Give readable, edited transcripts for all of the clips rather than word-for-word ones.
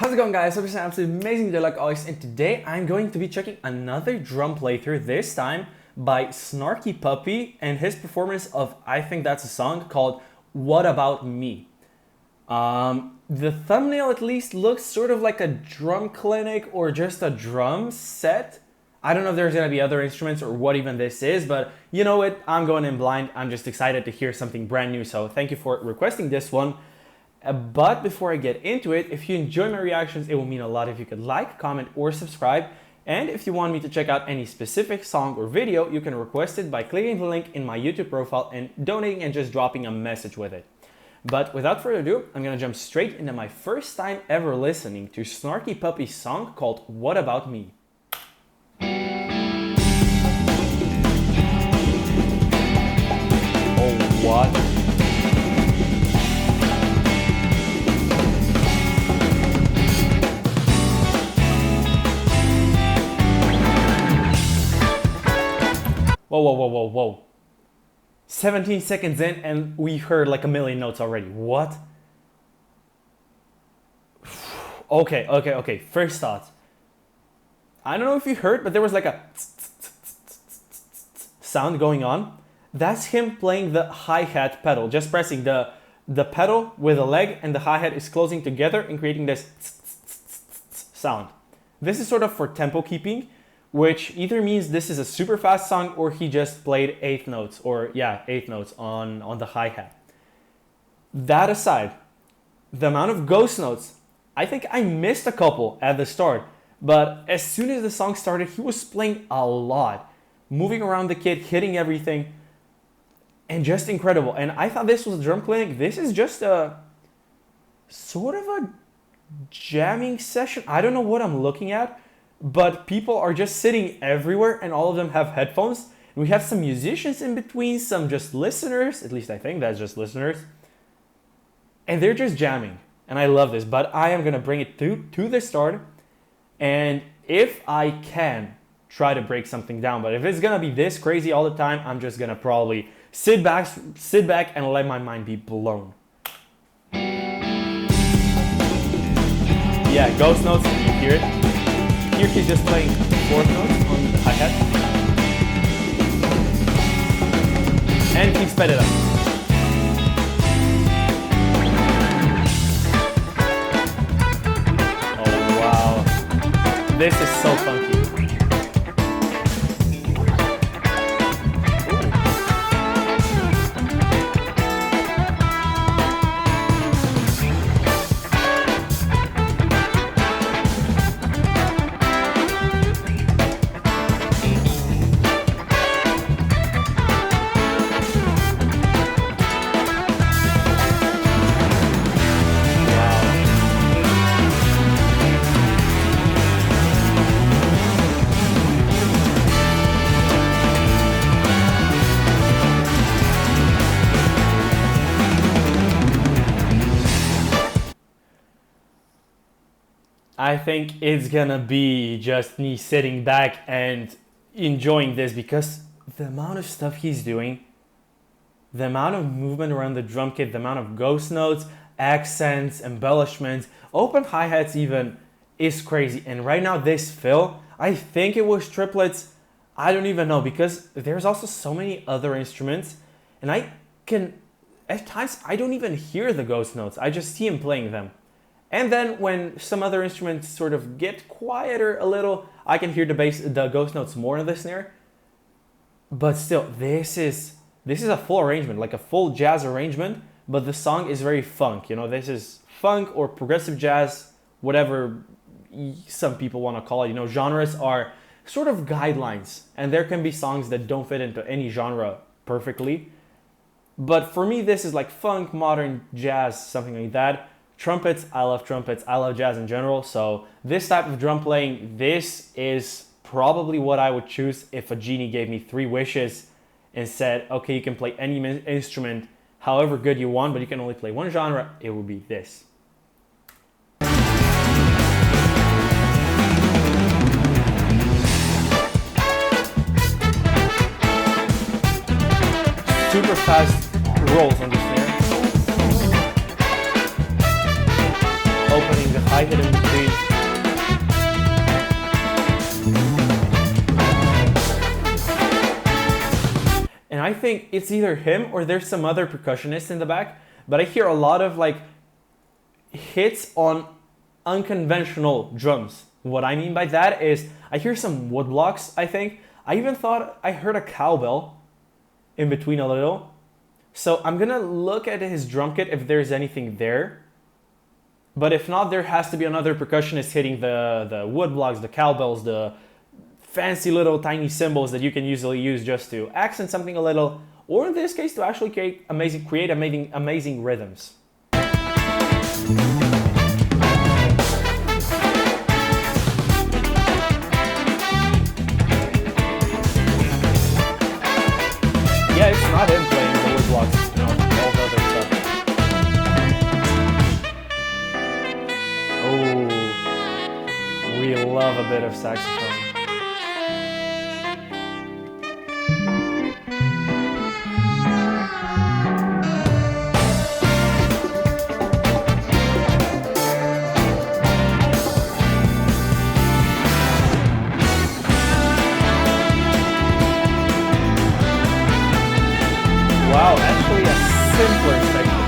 How's it going, guys? Hope you're having an absolutely amazing day like always, and today I'm going to be checking another drum playthrough, this time by Snarky Puppy and his performance of, I think that's a song called What About Me. The thumbnail at least looks sort of like a drum clinic or just a drum set. I don't know if there's going to be other instruments or what even this is, but you know what? I'm going in blind. I'm just excited to hear something brand new, so thank you for requesting this one. But before I get into it, if you enjoy my reactions, it will mean a lot if you could like, comment, or subscribe. And if you want me to check out any specific song or video, you can request it by clicking the link in my YouTube profile and donating and just dropping a message with it. But without further ado, I'm gonna jump straight into my first time ever listening to Snarky Puppy's song called What About Me. Oh, what? Whoa. 17 seconds in and we heard like a million notes already. What? Okay. First thoughts. I don't know if you heard, but there was like a sound going on. That's him playing the hi-hat pedal. Just pressing the pedal with a leg, and the hi-hat is closing together and creating this sound. This is sort of for tempo keeping, which either means this is a super fast song or he just played eighth notes on the hi-hat. That aside, the amount of ghost notes, I think I missed a couple at the start, but as soon as the song started, he was playing a lot, moving around the kit, hitting everything, and just incredible. And I thought this was a drum clinic. This is just a sort of a jamming session. I don't know what I'm looking at, but people are just sitting everywhere and all of them have headphones. And we have some musicians in between, some just listeners, at least I think that's just listeners. And they're just jamming. And I love this, but I am gonna bring it to the start. And if I can, try to break something down. But if it's gonna be this crazy all the time, I'm just gonna probably sit back and let my mind be blown. Yeah, ghost notes, you hear it? Here he's just playing fourth notes on the hi-hat. And he sped it up. Oh wow. This is so funky. I think it's gonna be just me sitting back and enjoying this because the amount of stuff he's doing, the amount of movement around the drum kit, the amount of ghost notes, accents, embellishments, open hi-hats even, is crazy. And right now this fill, I think it was triplets, I don't even know, because there's also so many other instruments and at times I don't even hear the ghost notes, I just see him playing them. And then when some other instruments sort of get quieter a little, I can hear the ghost notes more in the snare. But still, this is a full arrangement, like a full jazz arrangement, but the song is very funk. You know, this is funk or progressive jazz, whatever some people want to call it. You know, genres are sort of guidelines, and there can be songs that don't fit into any genre perfectly. But for me, this is like funk, modern jazz, something like that. Trumpets, I love jazz in general, so this type of drum playing, this is probably what I would choose if a genie gave me 3 wishes and said, okay, you can play any instrument however good you want, but you can only play one genre, it would be this. Super fast rolls on the snare. Opening the hi-hat in between. I think it's either him or there's some other percussionist in the back, but I hear a lot of like hits on unconventional drums. What I mean by that is I hear some wood blocks, I think. I even thought I heard a cowbell in between a little. So I'm gonna look at his drum kit if there's anything there. But if not, there has to be another percussionist hitting the wood blocks, the cowbells, the fancy little tiny cymbals that you can usually use just to accent something a little, or in this case to actually create amazing rhythms. Yeah, it's not him playing the wood blocks, you know, all the other stuff. Oh, we love a bit of saxophone. Wow, actually a simpler section.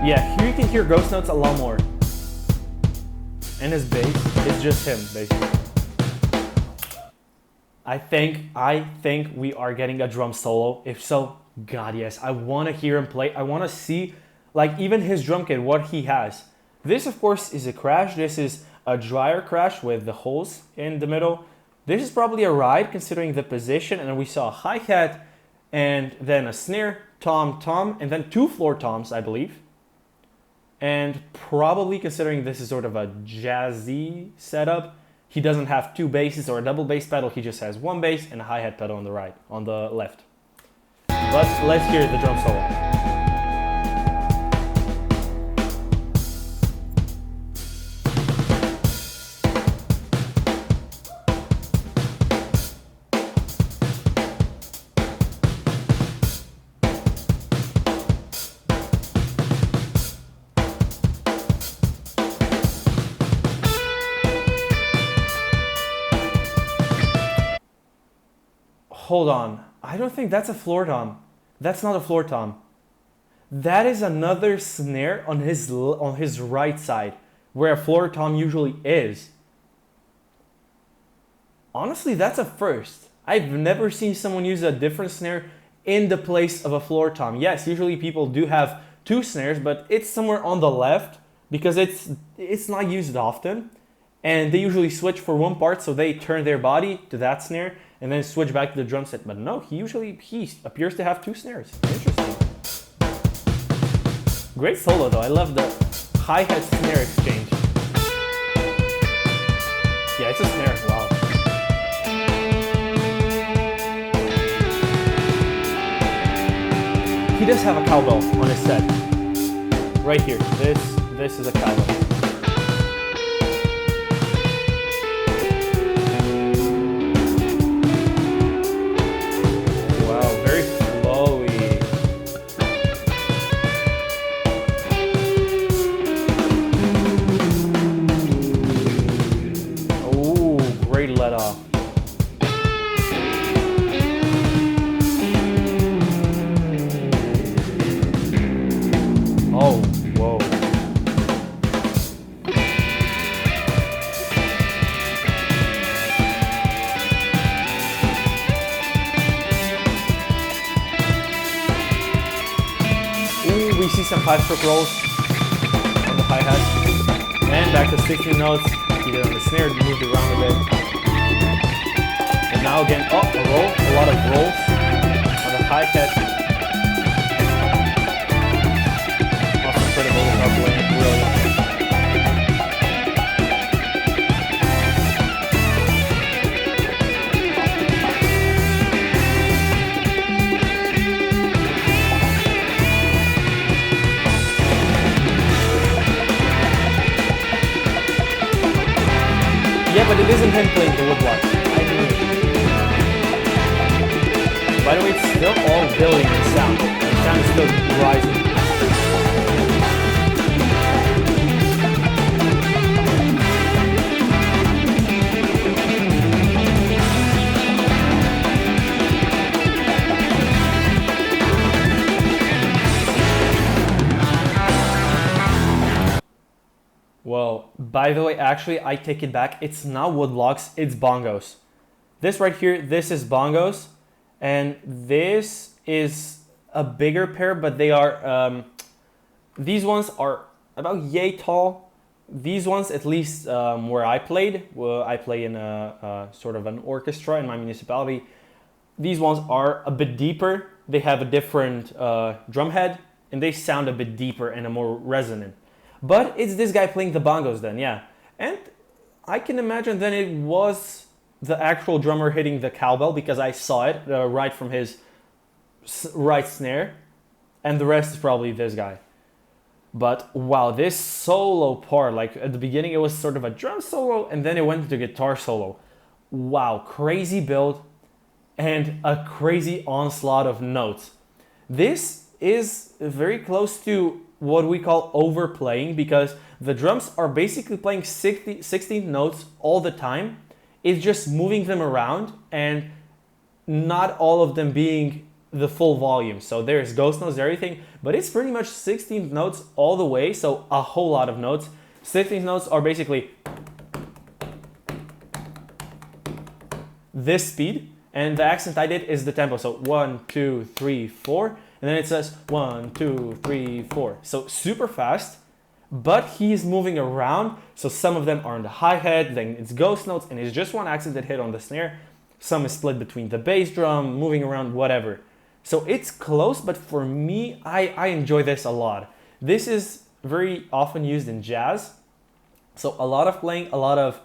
Yeah, here you can hear ghost notes a lot more. And his bass, it's just him, basically. I think we are getting a drum solo. If so, God yes, I want to hear him play. I want to see, like, even his drum kit, what he has. This, of course, is a crash. This is a dryer crash with the holes in the middle. This is probably a ride, considering the position. And then we saw a hi-hat, and then a snare, tom, and then 2 floor toms, I believe. And probably considering this is sort of a jazzy setup, he doesn't have 2 basses or a double bass pedal. He just has 1 bass and a hi-hat pedal on the left. But let's hear the drum solo. Hold on, I don't think that's a floor tom. That's not a floor tom. That is another snare on his right side, where a floor tom usually is. Honestly, that's a first. I've never seen someone use a different snare in the place of a floor tom. Yes, usually people do have 2 snares, but it's somewhere on the left because it's not used often. And they usually switch for one part, so they turn their body to that snare and then switch back to the drum set. But no, he appears to have 2 snares. Interesting. Great solo though. I love the hi-hat snare exchange. Yeah, it's a snare. Wow. He does have a cowbell on his set. Right here. This is a cowbell. Let off. Oh, whoa. Ooh, we see some 5-stroke rolls on the hi-hat. And back to 16 notes. He did on the snare, moved around a bit. And now again, a roll, a lot of rolls on the hi-hat. Also incredible without playing, brilliant. Yeah, but it isn't him playing the woodblock. By the way, it's still all building the sound. The sound is still rising. Well, by the way, actually, I take it back. It's not woodblocks, it's bongos. This right here, this is bongos. And this is a bigger pair, but they are, these ones are about yay tall. These ones, at least where I played, I play in a sort of an orchestra in my municipality. These ones are a bit deeper. They have a different drum head, and they sound a bit deeper and a more resonant. But it's this guy playing the bongos then, yeah. And I can imagine then it was the actual drummer hitting the cowbell because I saw it right from his right snare. And the rest is probably this guy. But wow, this solo part, like at the beginning it was sort of a drum solo and then it went to guitar solo. Wow, crazy build and a crazy onslaught of notes. This is very close to what we call overplaying because the drums are basically playing 16 notes all the time. It's just moving them around and not all of them being the full volume. So there's ghost notes, everything, but it's pretty much 16 notes all the way. So a whole lot of notes. 16 notes are basically this speed, and the accent I did is the tempo. So 1, 2, 3, 4. And then it says 1, 2, 3, 4. So super fast, but he's moving around. So some of them are on the hi-hat, then it's ghost notes, and it's just one accent that hit on the snare. Some is split between the bass drum, moving around, whatever. So it's close, but for me, I enjoy this a lot. This is very often used in jazz. So a lot of playing, a lot of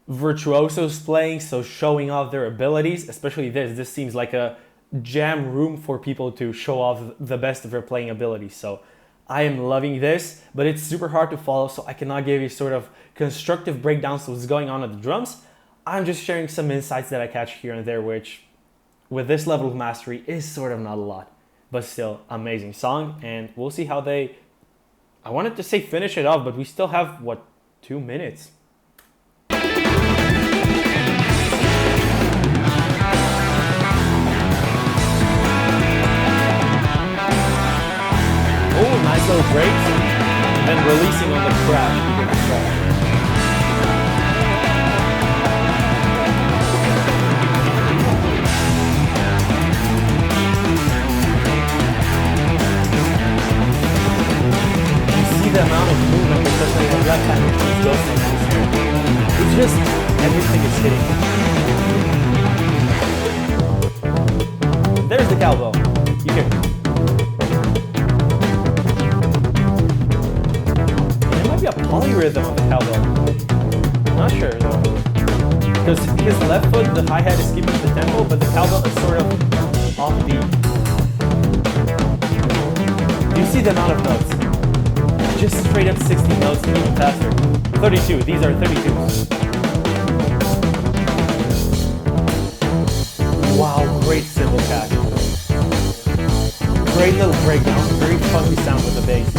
virtuosos playing, so showing off their abilities, especially this. This seems like a jam room for people to show off the best of their playing abilities. So I am loving this, but it's super hard to follow, so I cannot give you sort of constructive breakdowns of what's going on at the drums. I'm just sharing some insights that I catch here and there, which with this level of mastery is sort of not a lot, but still amazing song. And we'll see how they, I wanted to say finish it off, but we still have what, 2 minutes. Oh, nice little break, and then releasing on the crash. You see the amount of movement, especially on the left hand, which is just on the snare. It's just, everything is hitting. There's the cowbell. You hear it. A polyrhythm of the cowbell. Not sure though. Because his left foot, the hi-hat is keeping the tempo, but the cowbell is sort of offbeat. You see the amount of notes. Just straight up 60 notes, even faster. 32, these are 32s. Wow, great cymbal catch. Great little breakdown, very funky sound with the bass.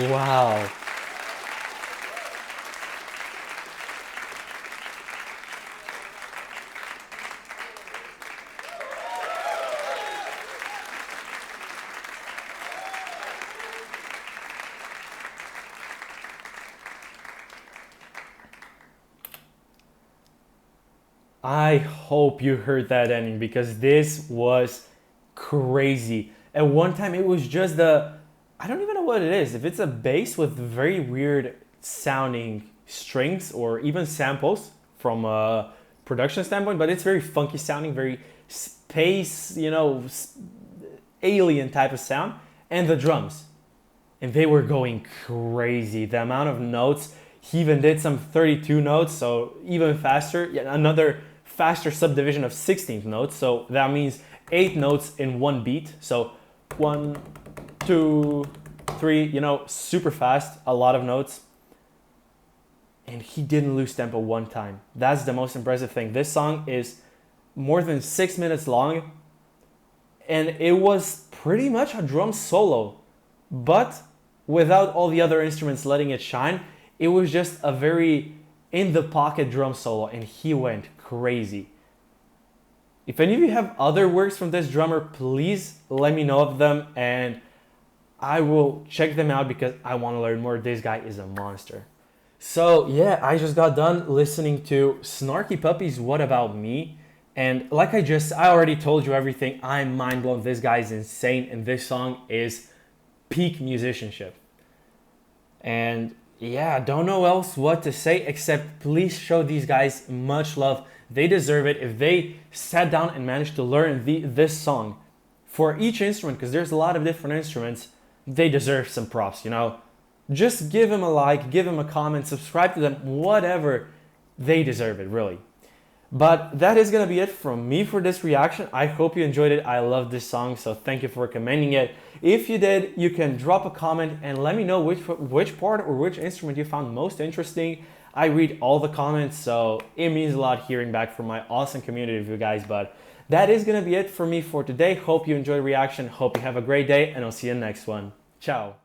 Wow. I hope you heard that ending because this was crazy. At one time it was just the, I don't even know what it is. If it's a bass with very weird sounding strings or even samples from a production standpoint, but it's very funky sounding, very space, you know, alien type of sound, and the drums. And they were going crazy. The amount of notes, he even did some 32 notes, so even faster. Yet another faster subdivision of 16th notes, so that means 8 notes in one beat. So 1, 2, 3, you know, super fast, a lot of notes. And he didn't lose tempo one time. That's the most impressive thing. This song is more than 6 minutes long, and it was pretty much a drum solo, but without all the other instruments letting it shine. It was just a very in the pocket drum solo, and he went crazy. If any of you have other works from this drummer, please let me know of them and I will check them out because I want to learn more. This guy is a monster. So yeah, I just got done listening to Snarky Puppy's What About Me? And like I already told you everything. I'm mind blown. This guy is insane, and this song is peak musicianship. And yeah, don't know else what to say except please show these guys much love. They deserve it. If they sat down and managed to learn this song for each instrument, because there's a lot of different instruments, they deserve some props, you know? Just give them a like, give them a comment, subscribe to them, whatever. They deserve it, really. But that is going to be it from me for this reaction. I hope you enjoyed it. I love this song, so thank you for recommending it. If you did, you can drop a comment and let me know which part or which instrument you found most interesting. I read all the comments, so it means a lot hearing back from my awesome community of you guys. But that is going to be it for me for today. Hope you enjoyed reaction. Hope you have a great day, and I'll see you in the next one. Ciao.